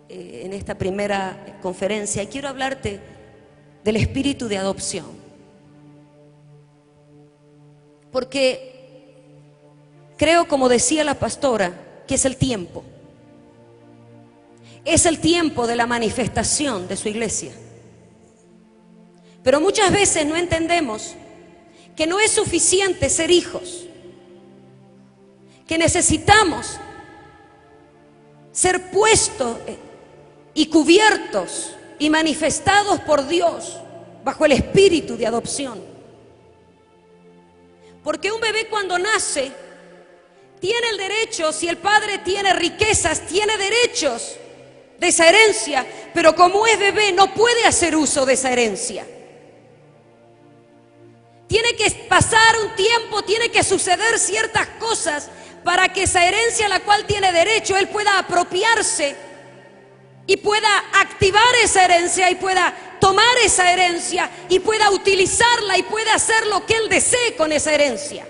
en esta primera conferencia, y quiero hablarte del espíritu de adopción. Porque creo, como decía la pastora, que es el tiempo. Es el tiempo de la manifestación de su iglesia. Pero muchas veces no entendemos que no es suficiente ser hijos, que necesitamos ser puestos y cubiertos y manifestados por Dios bajo el espíritu de adopción. Porque un bebé cuando nace tiene el derecho, si el padre tiene riquezas, tiene derechos de esa herencia, pero como es bebé no puede hacer uso de esa herencia. Tiene que pasar un tiempo, tiene que suceder ciertas cosas para que esa herencia a la cual tiene derecho él pueda apropiarse y pueda activar esa herencia y pueda tomar esa herencia y pueda utilizarla y pueda hacer lo que él desee con esa herencia.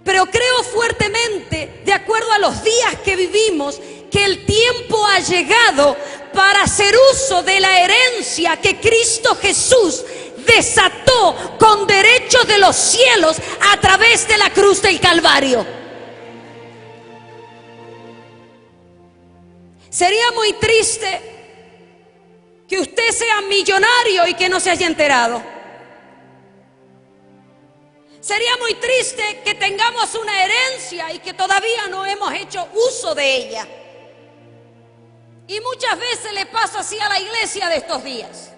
Pero creo fuertemente, de acuerdo a los días que vivimos, que el tiempo ha llegado para hacer uso de la herencia que Cristo Jesús desató con derechos de los cielos a través de la cruz del Calvario. Sería muy triste que usted sea millonario y que no se haya enterado. Sería muy triste que tengamos una herencia y que todavía no hemos hecho uso de ella. Y muchas veces le pasa así a la iglesia de estos días.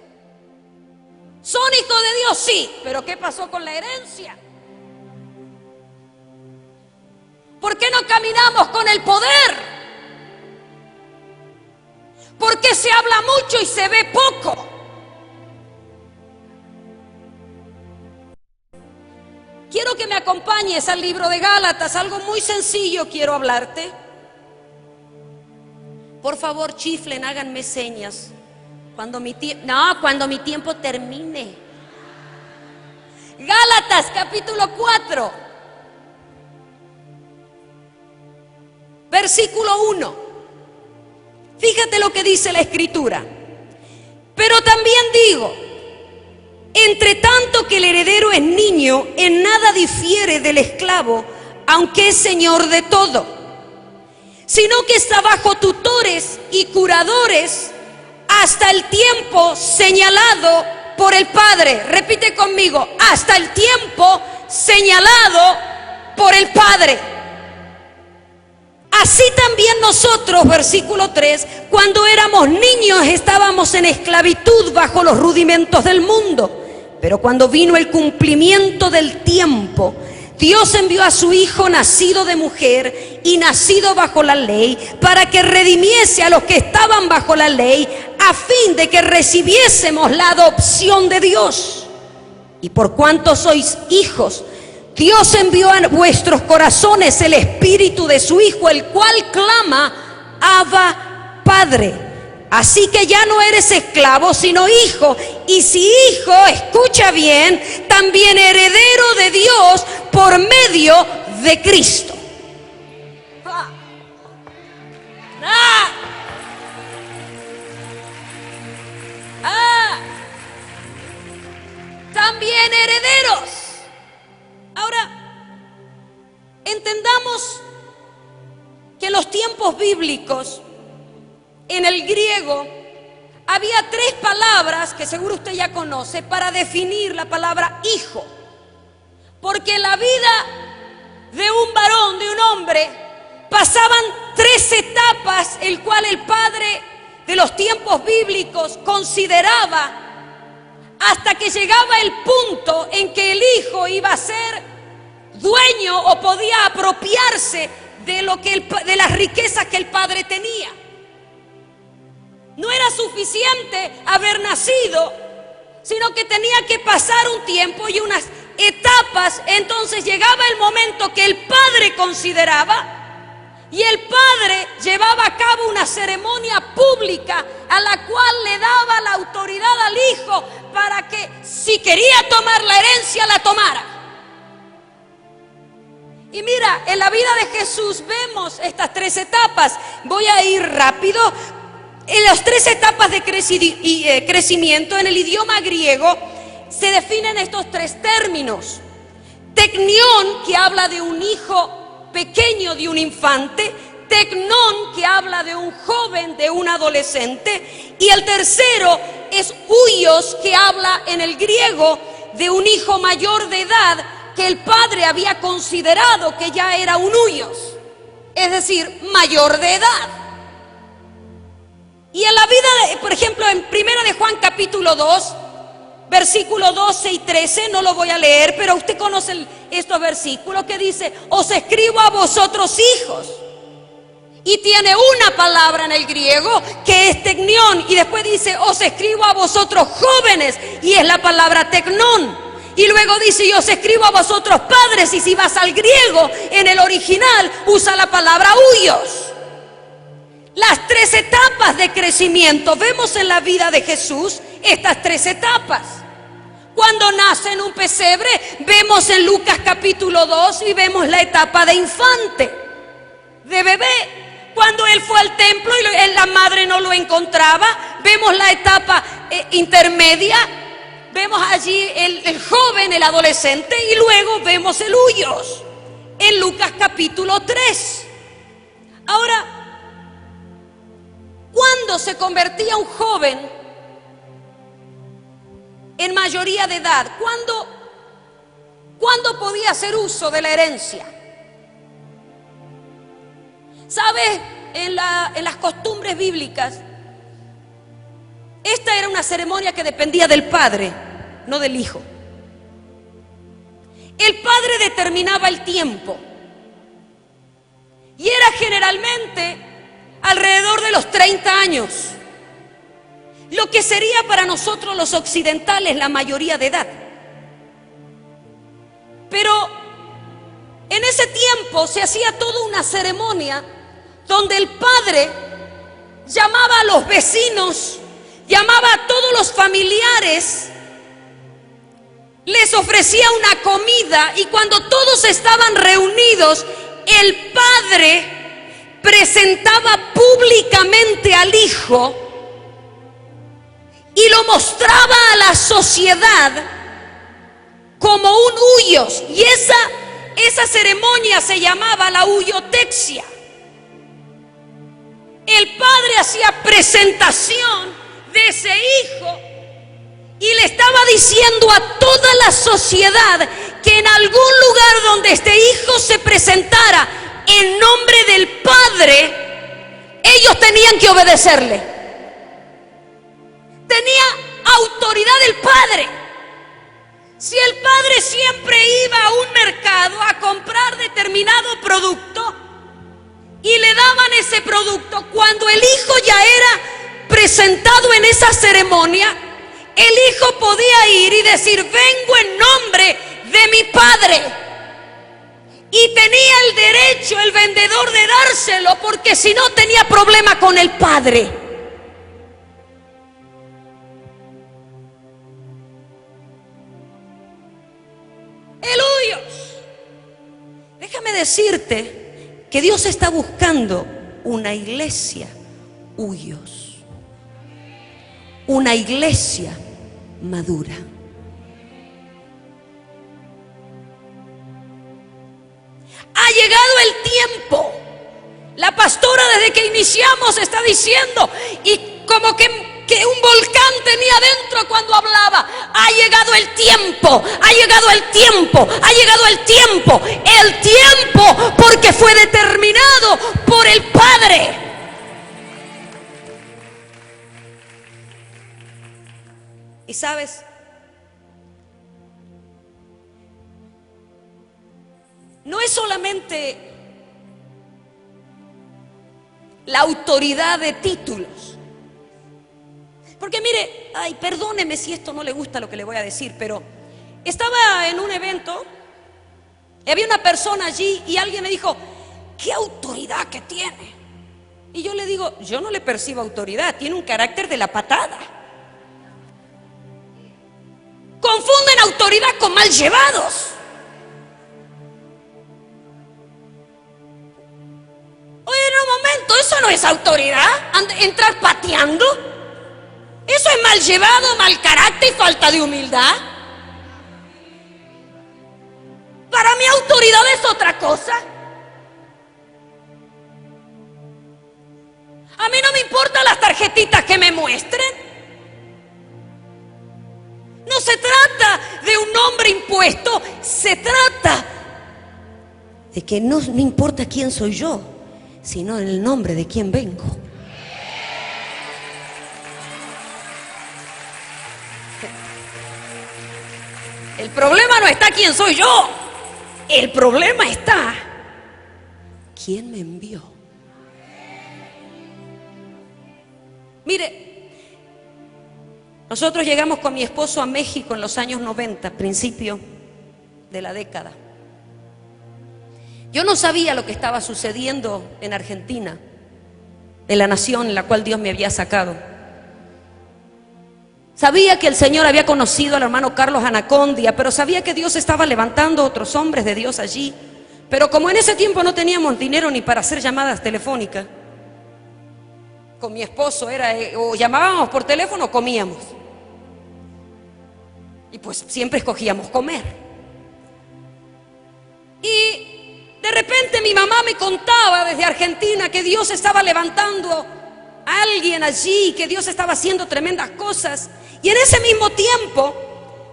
Son hijos de Dios, sí, pero ¿qué pasó con la herencia? ¿Por qué no caminamos con el poder? ¿Por qué se habla mucho y se ve poco? Quiero que me acompañes al libro de Gálatas, algo muy sencillo quiero hablarte. Por favor, chiflen, háganme señas. Cuando mi tiempo termine. Gálatas capítulo 4, versículo 1. Fíjate lo que dice la Escritura. Pero también digo, entre tanto que el heredero es niño, en nada difiere del esclavo, aunque es señor de todo, sino que está bajo tutores y curadores hasta el tiempo señalado por el Padre. Repite conmigo, hasta el tiempo señalado por el Padre. Así también nosotros, versículo 3, cuando éramos niños estábamos en esclavitud bajo los rudimentos del mundo. Pero cuando vino el cumplimiento del tiempo, Dios envió a su Hijo nacido de mujer y nacido bajo la ley, para que redimiese a los que estaban bajo la ley, a fin de que recibiésemos la adopción de Dios. Y por cuanto sois hijos, Dios envió a vuestros corazones el espíritu de su Hijo, el cual clama, Abba, Padre. Así que ya no eres esclavo, sino hijo. Y si hijo, escucha bien, también heredero de Dios por medio de Cristo. También herederos. Ahora, entendamos que en los tiempos bíblicos, en el griego, había tres palabras que seguro usted ya conoce para definir la palabra hijo. Porque la vida de un varón, de un hombre, pasaban tres etapas, el cual el padre de los tiempos bíblicos consideraba, hasta que llegaba el punto en que el hijo iba a ser dueño o podía apropiarse de las riquezas que el padre tenía. No era suficiente haber nacido, sino que tenía que pasar un tiempo y unas etapas. Entonces llegaba el momento que el padre consideraba, y el padre llevaba a cabo una ceremonia pública a la cual le daba la autoridad al hijo para que si quería tomar la herencia la tomara. Y mira, en la vida de Jesús vemos estas tres etapas. Voy a ir rápido. En las tres etapas de crecimiento en el idioma griego se definen estos tres términos. Tecnión, que habla de un hijo pequeño, de un infante. Tecnón, que habla de un joven, de un adolescente. Y el tercero es huios, que habla en el griego de un hijo mayor de edad que el padre había considerado que ya era un huios, es decir, mayor de edad. Y en la vida, por ejemplo, en Primera de Juan capítulo 2, versículos 12 y 13, no lo voy a leer, pero usted conoce estos versículos que dice: os escribo a vosotros hijos. Y tiene una palabra en el griego que es tecnión, y después dice: os escribo a vosotros jóvenes, y es la palabra tecnón. Y luego dice: yo os escribo a vosotros padres, y si vas al griego, en el original usa la palabra huios. Las tres etapas de crecimiento, vemos en la vida de Jesús estas tres etapas. Cuando nace en un pesebre, vemos en Lucas capítulo 2 y vemos la etapa de infante, de bebé. Cuando él fue al templo y la madre no lo encontraba, vemos la etapa intermedia. Vemos allí el joven, el adolescente, y luego vemos el huios en Lucas capítulo 3. Ahora, ¿cuándo se convertía un joven en mayoría de edad? ¿Cuándo podía hacer uso de la herencia? ¿Sabes? En las costumbres bíblicas, esta era una ceremonia que dependía del padre, no del hijo. El padre determinaba el tiempo y era generalmente alrededor de los 30 años, lo que sería para nosotros los occidentales la mayoría de edad. Pero en ese tiempo se hacía toda una ceremonia donde el padre llamaba a los vecinos, llamaba a todos los familiares, les ofrecía una comida, y cuando todos estaban reunidos, el padre presentaba públicamente al hijo y lo mostraba a la sociedad como un huios, y esa ceremonia se llamaba la huiotexia. El padre hacía presentación de ese hijo y le estaba diciendo a toda la sociedad que en algún lugar donde este hijo se presentara en nombre del padre, ellos tenían que obedecerle. Tenía autoridad el padre. Si el padre siempre iba a un mercado a comprar determinado producto y le daban ese producto, cuando el hijo ya era presentado en esa ceremonia, el hijo podía ir y decir: vengo en nombre de mi padre. Y tenía el derecho el vendedor de dárselo, porque si no tenía problema con el padre. El huios. Déjame decirte que Dios está buscando una iglesia huios, una iglesia madura. Ha llegado el tiempo. La pastora desde que iniciamos está diciendo, y como que un volcán tenía dentro cuando hablaba: ha llegado el tiempo, ha llegado el tiempo, ha llegado el tiempo. El tiempo porque fue determinado por el Padre. Y sabes, no es solamente la autoridad de títulos. Porque mire, ay, perdóneme si esto no le gusta lo que le voy a decir, pero estaba en un evento y había una persona allí y alguien me dijo: ¿qué autoridad que tiene? Y yo le digo: yo no le percibo autoridad, tiene un carácter de la patada. Confunden autoridad con mal llevados. es autoridad? ¿Entrar pateando? Eso es mal llevado, mal carácter y falta de humildad. Para mí autoridad es otra cosa. A mí no me importan las tarjetitas que me muestren. No se trata de un nombre impuesto, se trata de que no me importa quién soy yo, sino en el nombre de quién vengo. El problema no está quién soy yo, el problema está quién me envió. Mire, nosotros llegamos con mi esposo a México en los años 90, principio de la década. Yo no sabía lo que estaba sucediendo en Argentina, en la nación en la cual Dios me había sacado. Sabía que el Señor había conocido al hermano Carlos Anacondia, pero sabía que Dios estaba levantando otros hombres de Dios allí. Pero como en ese tiempo no teníamos dinero ni para hacer llamadas telefónicas, con mi esposo era o llamábamos por teléfono o comíamos. Y pues siempre escogíamos comer. Y de repente mi mamá me contaba desde Argentina que Dios estaba levantando a alguien allí, que Dios estaba haciendo tremendas cosas. Y en ese mismo tiempo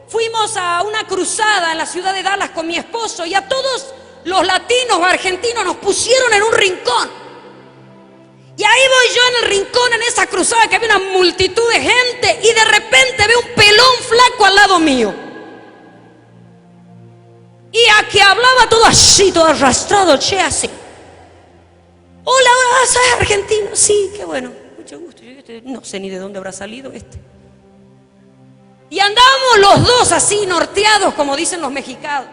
fuimos a una cruzada en la ciudad de Dallas con mi esposo, y a todos los latinos argentinos nos pusieron en un rincón. Y ahí voy yo en el rincón, en esa cruzada, que había una multitud de gente, y de repente veo un pelón flaco al lado mío. Y a que hablaba todo así, todo arrastrado, che, así. Hola, hola, ¿sabes argentino? Sí, qué bueno, mucho gusto. No sé ni de dónde habrá salido este. Y andábamos los dos así, norteados, como dicen los mexicanos.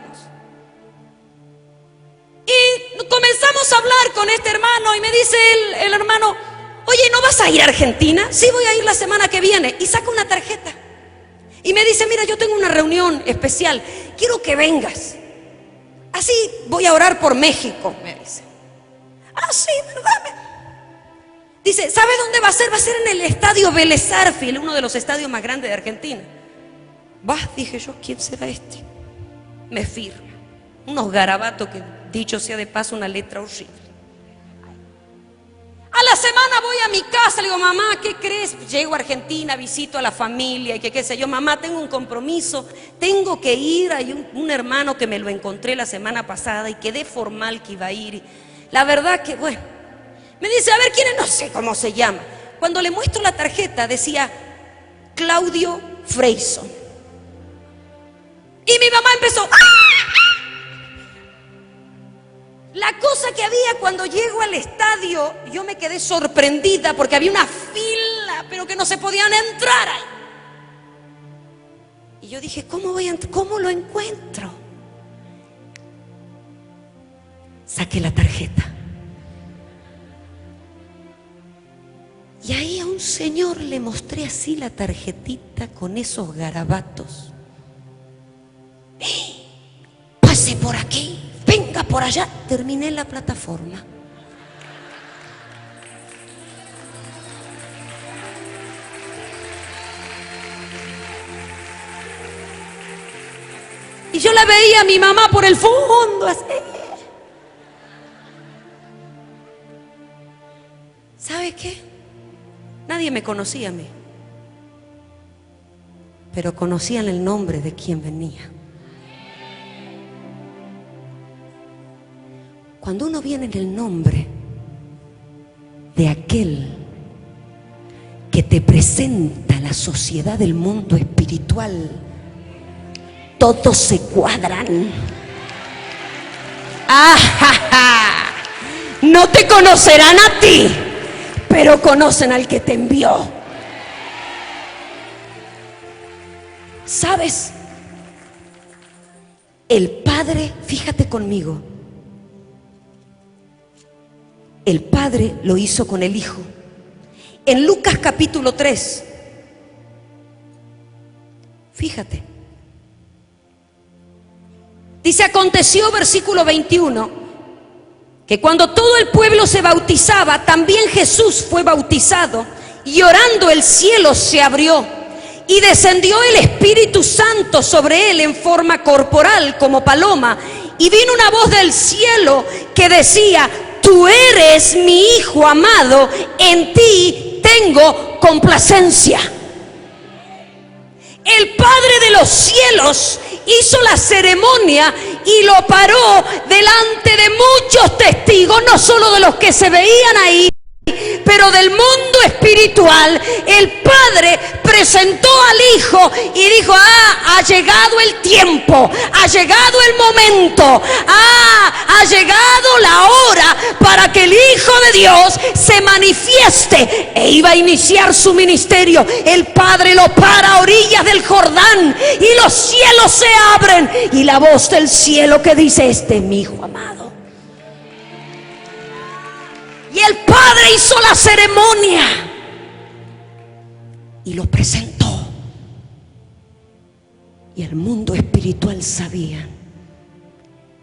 Y comenzamos a hablar con este hermano, y me dice el hermano: oye, ¿no vas a ir a Argentina? Sí, voy a ir la semana que viene. Y saca una tarjeta y me dice: mira, yo tengo una reunión especial, quiero que vengas. Así voy a orar por México, me dice. Ah, sí, ¿verdad? Dice: ¿sabes dónde va a ser? Va a ser en el estadio Vélez Sarsfield, uno de los estadios más grandes de Argentina. Vas, dije yo, ¿quién será este? Me firma unos garabatos que, dicho sea de paso, una letra horrible. A la semana voy a mi casa, le digo: mamá, ¿qué crees? Llego a Argentina, visito a la familia y que qué sé yo. Mamá, tengo un compromiso, tengo que ir. Hay un hermano que me lo encontré la semana pasada y quedé formal que iba a ir. La verdad que, bueno, me dice: a ver, ¿quién es? No sé cómo se llama. Cuando le muestro la tarjeta decía Claudio Freyson. Y mi mamá empezó. ¡Ah! La cosa que había cuando llego al estadio, yo me quedé sorprendida porque había una fila, pero que no se podían entrar ahí. Y yo dije: ¿cómo lo encuentro? Saqué la tarjeta. Y ahí a un señor le mostré así la tarjetita con esos garabatos. Pase por aquí, venga por allá. Terminé la plataforma. Y yo la veía a mi mamá por el fondo así. ¿Sabe qué? Nadie me conocía a mí, pero conocían el nombre de quien venía. Cuando uno viene en el nombre de aquel que te presenta la sociedad del mundo espiritual, todos se cuadran. ¡Ah! No te conocerán a ti, pero conocen al que te envió. ¿Sabes? El Padre, fíjate conmigo, el Padre lo hizo con el Hijo. En Lucas capítulo 3, fíjate, dice: aconteció, versículo 21, que cuando todo el pueblo se bautizaba, también Jesús fue bautizado, y orando el cielo se abrió, y descendió el Espíritu Santo sobre él en forma corporal como paloma, y vino una voz del cielo que decía: tú eres mi Hijo amado, en ti tengo complacencia. El Padre de los cielos hizo la ceremonia y lo paró delante de muchos testigos, no solo de los que se veían ahí, pero del mundo espiritual. El Padre presentó al Hijo y dijo: ha llegado el tiempo, ha llegado el momento, ha llegado la hora para que el Hijo de Dios se manifieste. E iba a iniciar su ministerio. El Padre lo para a orillas del Jordán y los cielos se abren, y la voz del cielo que dice: este es mi Hijo amado. Y el Padre hizo la ceremonia y lo presentó. Y el mundo espiritual sabía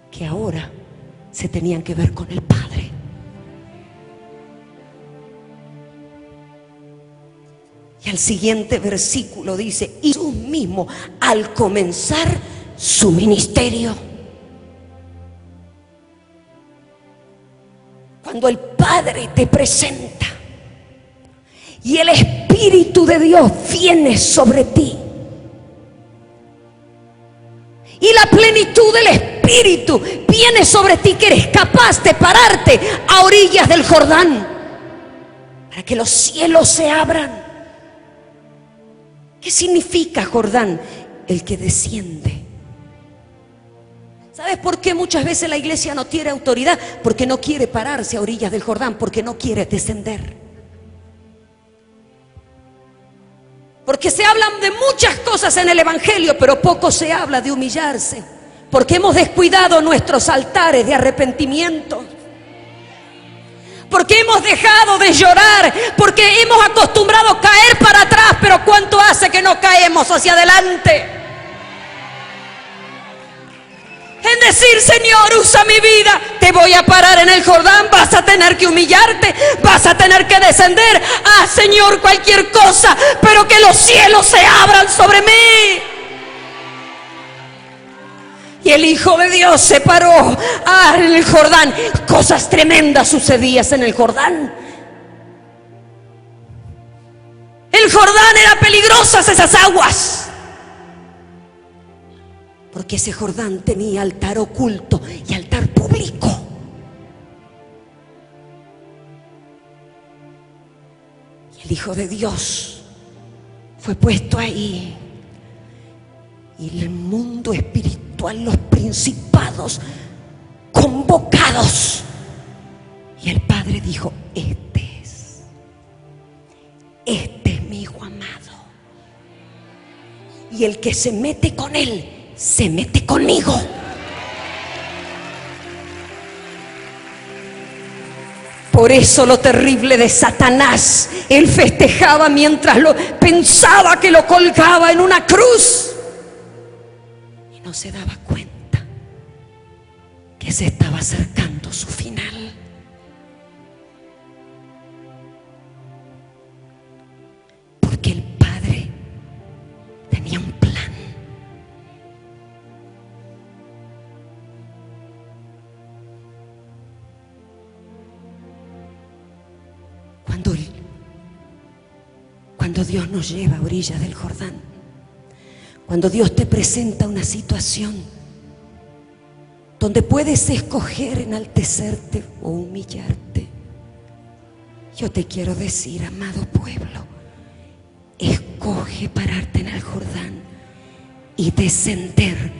que ahora se tenían que ver con el Padre. Y al siguiente versículo dice: y Jesús mismo, al comenzar su ministerio, cuando el Padre te presenta y el Espíritu de Dios viene sobre ti, y la plenitud del Espíritu viene sobre ti, que eres capaz de pararte a orillas del Jordán para que los cielos se abran. ¿Qué significa Jordán? El que desciende. ¿Sabes por qué muchas veces la iglesia no tiene autoridad? Porque no quiere pararse a orillas del Jordán, porque no quiere descender. Porque se hablan de muchas cosas en el Evangelio, pero poco se habla de humillarse. Porque hemos descuidado nuestros altares de arrepentimiento. Porque hemos dejado de llorar, porque hemos acostumbrado a caer para atrás, pero ¿cuánto hace que no caemos hacia adelante? En decir: Señor, usa mi vida. Te voy a parar en el Jordán, vas a tener que humillarte, vas a tener que descender. Señor, cualquier cosa, pero que los cielos se abran sobre mí. Y el Hijo de Dios se paró en el Jordán. Cosas tremendas sucedían en el Jordán. El Jordán era peligrosas esas aguas, porque ese Jordán tenía altar oculto y altar público. Y el Hijo de Dios fue puesto ahí. Y el mundo espiritual, los principados convocados. Y el Padre dijo: este es mi Hijo amado. Y el que se mete con él, se mete conmigo. Por eso lo terrible de Satanás, él festejaba mientras pensaba que lo colgaba en una cruz, y no se daba cuenta que se estaba acercando su final. Porque el Padre tenía un plan. Cuando Dios nos lleva a orillas del Jordán, cuando Dios te presenta una situación donde puedes escoger enaltecerte o humillarte, yo te quiero decir, amado pueblo, escoge pararte en el Jordán y descender,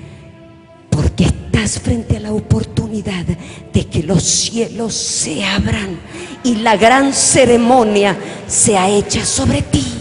porque estás frente a la oportunidad de que los cielos se abran y la gran ceremonia sea hecha sobre ti.